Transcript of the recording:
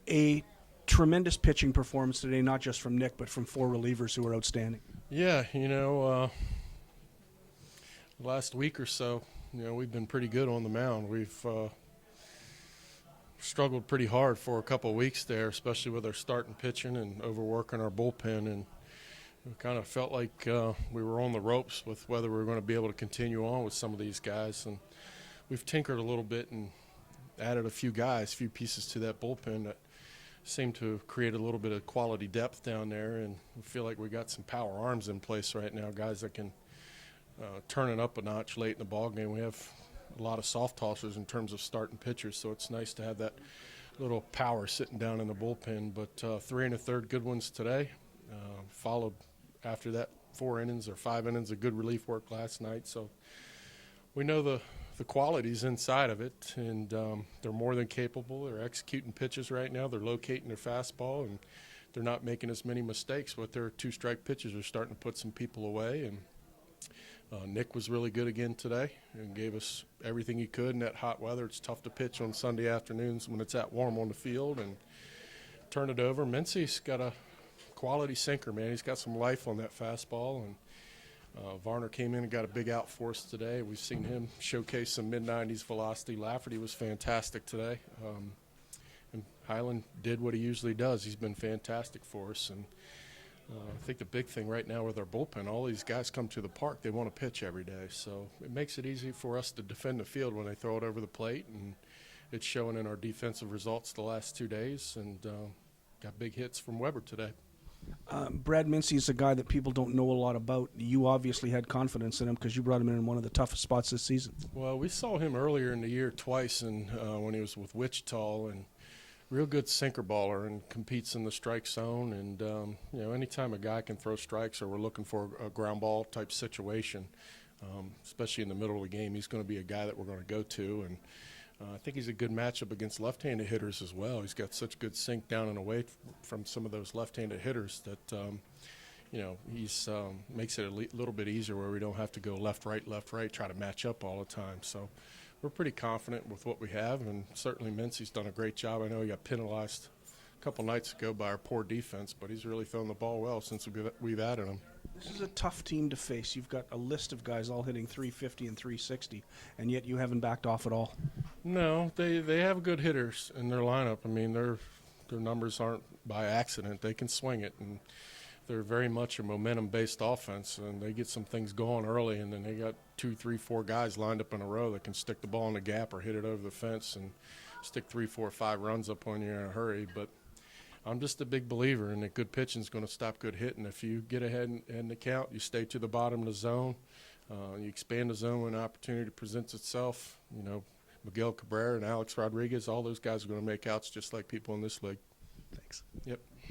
A tremendous pitching performance today, not just from Nick, but from 4 relievers who were outstanding. Yeah, last week or so, we've been pretty good on the mound. We've struggled pretty hard for a couple of weeks there, especially with our starting pitching and overworking our bullpen, and we kind of felt like we were on the ropes with whether we were going to be able to continue on with some of these guys. And we've tinkered a little bit and added a few pieces to that bullpen that seem to create a little bit of quality depth down there, and we feel like we got some power arms in place right now, guys that can turn it up a notch late in the ball game. We have a lot of soft tossers in terms of starting pitchers, so it's nice to have that little power sitting down in the bullpen. But 3 1/3 good ones today, followed after that 4 innings or 5 innings of good relief work last night. So we know the qualities inside of it, and they're more than capable. They're executing pitches right now. They're locating their fastball, and they're not making as many mistakes. But their 2-strike pitches are starting to put some people away. And Nick was really good again today and gave us everything he could in that hot weather. It's tough to pitch on Sunday afternoons when it's that warm on the field and turn it over. Mincy's got a quality sinker, man. He's got some life on that fastball, and Varner came in and got a big out for us today. We've seen him showcase some mid-90s velocity. Lafferty was fantastic today. And Highland did what he usually does. He's been fantastic for us. And I think the big thing right now with our bullpen, all these guys come to the park, they want to pitch every day. So it makes it easy for us to defend the field when they throw it over the plate. And it's showing in our defensive results the last 2 days. And got big hits from Weber today. Brad Mincy is a guy that people don't know a lot about. You obviously had confidence in him because you brought him in one of the toughest spots this season. Well, we saw him earlier in the year twice, and when he was with Wichita, and real good sinker baller and competes in the strike zone. And anytime a guy can throw strikes, or we're looking for a ground ball type situation, especially in the middle of the game, he's going to be a guy that we're going to go to. And I think he's a good matchup against left-handed hitters as well. He's got such good sink down and away from some of those left-handed hitters that, he's makes it a little bit easier where we don't have to go left, right, try to match up all the time. So we're pretty confident with what we have, and certainly Mincy's done a great job. I know he got penalized a couple nights ago by our poor defense, but he's really thrown the ball well since we've added him. This is a tough team to face. You've got a list of guys all hitting 350 and 360, and yet you haven't backed off at all. No, they have good hitters in their lineup. I mean, their numbers aren't by accident. They can swing it, and they're very much a momentum-based offense, and they get some things going early, and then they got 2, 3, 4 guys lined up in a row that can stick the ball in the gap or hit it over the fence and stick 3, 4, 5 runs up on you in a hurry. But I'm just a big believer in that good pitching is going to stop good hitting. If you get ahead in the count, you stay to the bottom of the zone, you expand the zone when an opportunity presents itself. Miguel Cabrera and Alex Rodriguez, all those guys are going to make outs just like people in this league. Thanks. Yep.